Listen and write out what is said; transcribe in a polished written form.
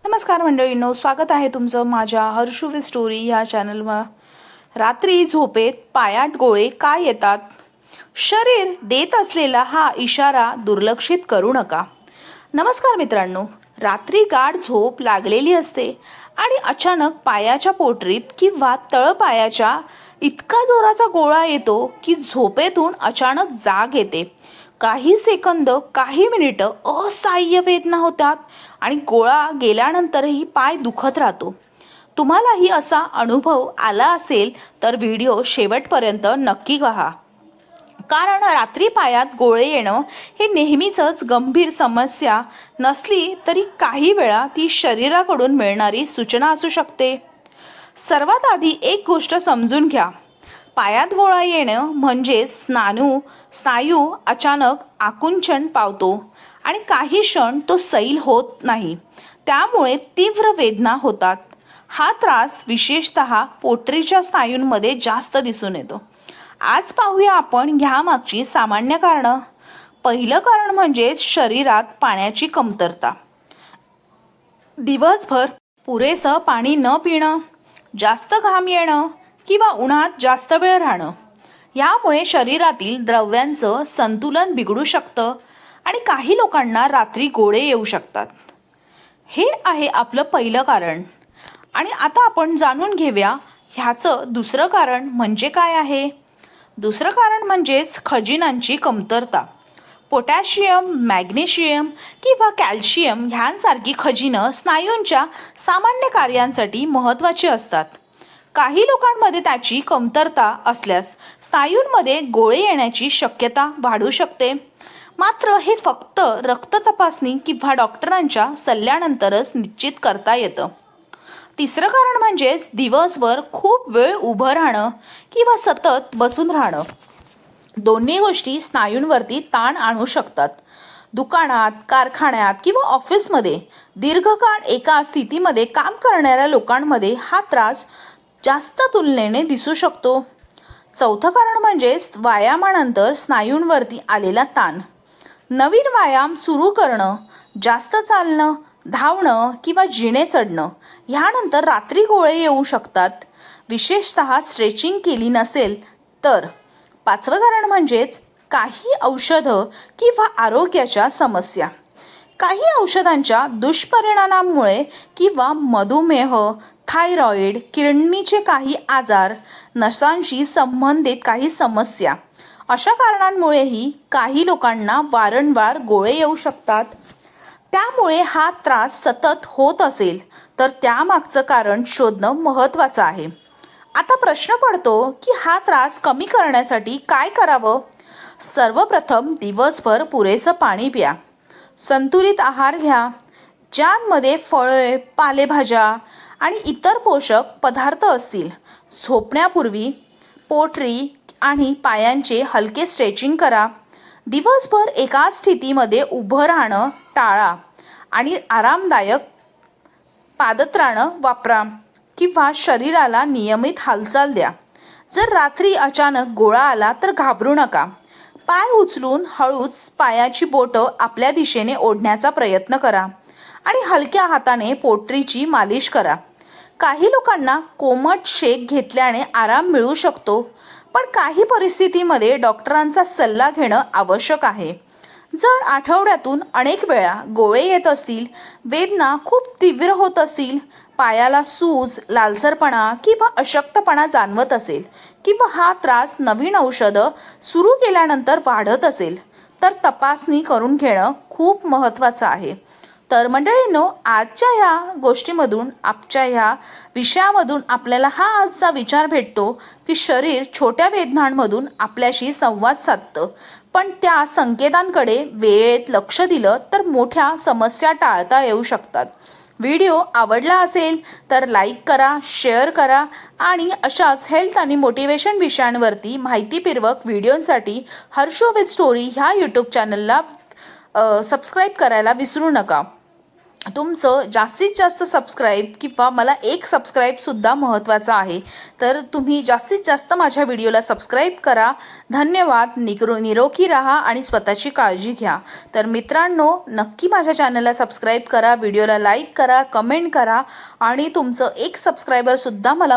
नमस्कार मंडळींनो, स्वागत आहे तुमचं माझ्या हर्षू विथ स्टोरी या चॅनलवर. रात्री झोपेत पायात गोळे का येतात? शरीर देत असलेला हा इशारा दुर्लक्षित करू नका. नमस्कार मित्रांनो, रात्री गाढ झोप लागलेली असते आणि अचानक पायाच्या पोटरीत किंवा तळपायाच्या इतका जोराचा गोळा येतो की झोपेतून अचानक जाग येते. काही सेकंद, काही मिनिटं असह्य वेदना होतात आणि गोळा गेल्यानंतरही पाय दुखत राहतो. तुम्हालाही असा अनुभव आला असेल तर व्हिडिओ शेवटपर्यंत नक्की पहा. कारण रात्री पायात गोळे येणं हे नेहमीच गंभीर समस्या नसली तरी काही वेळा ती शरीराकडून मिळणारी सूचना असू शकते. सर्वात आधी एक गोष्ट समजून घ्या. पायात गोळा येणं म्हणजे स्नायू अचानक आकुंचन पावतो आणि काही क्षण तो सैल होत नाही, त्यामुळे तीव्र वेदना होतात. हा त्रास विशेषतः पोटरीच्या स्नायूंमध्ये जास्त दिसून येतो. आज पाहूया आपण ह्यामागची सामान्य कारणं. पहिलं कारण म्हणजे शरीरात पाण्याची कमतरता. दिवसभर पुरेसं पाणी न पिणं, जास्त घाम येणं किंवा उन्हात जास्त वेळ राहणं यामुळे शरीरातील द्रव्यांचं संतुलन बिघडू शकतं आणि काही लोकांना रात्री गोळे येऊ शकतात. हे आहे आपलं पहिलं कारण. आणि आता आपण जाणून घेऊया ह्याचं दुसरं कारण म्हणजे काय आहे. दुसरं कारण म्हणजेच खजिनांची कमतरता. पोटॅशियम, मॅग्नेशियम किंवा कॅल्शियम ह्यांसारखी खजिनं स्नायूंच्या सामान्य कार्यांसाठी महत्त्वाची असतात. काही लोकांमध्ये त्याची कमतरता असल्यास स्नायूंमध्ये गोळे येण्याची शक्यता वाढू शकते. मात्र हे फक्त रक्त तपासणी किंवा डॉक्टरांच्या सल्ल्यानंतरच निश्चित करता येतं. तिसरं कारण म्हणजेच दिवसभर खूप वेळ उभं राहणं किंवा सतत बसून राहणं. दोन्ही गोष्टी स्नायूंवरती ताण आणू शकतात. दुकानात, कारखान्यात किंवा ऑफिसमध्ये दीर्घकाळ एका स्थितीमध्ये काम करणाऱ्या लोकांमध्ये हा त्रास जास्त तुलनेने दिसू शकतो. चौथं कारण म्हणजेच व्यायामानंतर स्नायूंवरती आलेला ताण. नवीन व्यायाम सुरू करणं, जास्त चालणं, धावणं किंवा जिने चढणं ह्यानंतर रात्री गोळे येऊ शकतात, विशेषतः स्ट्रेचिंग केली नसेल तर. पाचवं कारण म्हणजेच काही औषधं किंवा आरोग्याच्या समस्या. काही औषधांच्या दुष्परिणामामुळे किंवा मधुमेह, थायरॉईड, किडनीचे काही आजार, नसांशी संबंधित काही समस्या अशा कारणांमुळेही काही लोकांना वारंवार गोळे येऊ शकतात. त्यामुळे हा त्रास सतत होत असेल तर त्यामागचं कारण शोधणं महत्त्वाचं आहे. आता प्रश्न पडतो की हा त्रास कमी करण्यासाठी काय करावं. सर्वप्रथम दिवसभर पुरेसं पाणी प्या. संतुलित आहार घ्या, ज्यामध्ये फळे, पालेभाज्या आणि इतर पोषक पदार्थ असतील. झोपण्यापूर्वी पोटरी आणि पायांचे हलके स्ट्रेचिंग करा. दिवसभर एका स्थितीमध्ये उभं राहणं टाळा आणि आरामदायक पादत्राणं वापरा किंवा शरीराला नियमित हालचाल द्या. जर रात्री अचानक गोळा आला तर घाबरू नका. पाय उचलून हळूच पायाची बोटं आपल्या दिशेने ओढण्याचा प्रयत्न करा आणि हलक्या हाताने पोटरीची मालिश करा. काही लोकांना कोमट शेक घेतल्याने आराम मिळू शकतो, पण काही परिस्थितीमध्ये डॉक्टरांचा सल्ला घेणं आवश्यक आहे. जर आठवड्यातून अनेक वेळा गोळे येत असतील, वेदना खूप तीव्र होत असतील, पायाला सूज, लालसरपणा किंवा अशक्तपणा जाणवत असेल किंवा हा त्रास नवीन औषधं सुरू केल्यानंतर वाढत असेल तर तपासणी करून घेणं खूप महत्त्वाचं आहे. तर मंडळींनो, आजच्या ह्या गोष्टीमधून, आजच्या ह्या विषयामधून आपल्याला हा आजचा विचार भेटतो की शरीर छोट्या वेदनांमधून आपल्याशी संवाद साधतं, पण त्या संकेतांकडे वेळेत लक्ष दिलं तर मोठ्या समस्या टाळता येऊ शकतात. व्हिडिओ आवडला असेल तर लाईक करा, शेअर करा आणि अशाच हेल्थ आणि मोटिवेशन विषयांवरती माहितीपूर्वक व्हिडिओंसाठी हर्षू विथ स्टोरी ह्या यूट्यूब चॅनलला सबस्क्राईब करायला विसरू नका. तुमचं जास्तीत जास्त सबस्क्राईब किंवा मला एक सबस्क्राईबसुद्धा महत्त्वाचा आहे. तर तुम्ही जास्तीत जास्त माझ्या व्हिडिओला सबस्क्राईब करा. धन्यवाद. निरोगी राहा आणि स्वतःची काळजी घ्या. तर मित्रांनो, नक्की माझ्या चॅनलला सबस्क्राईब करा, व्हिडिओला लाईक करा, कमेंट करा आणि तुमचं एक सबस्क्रायबरसुद्धा मला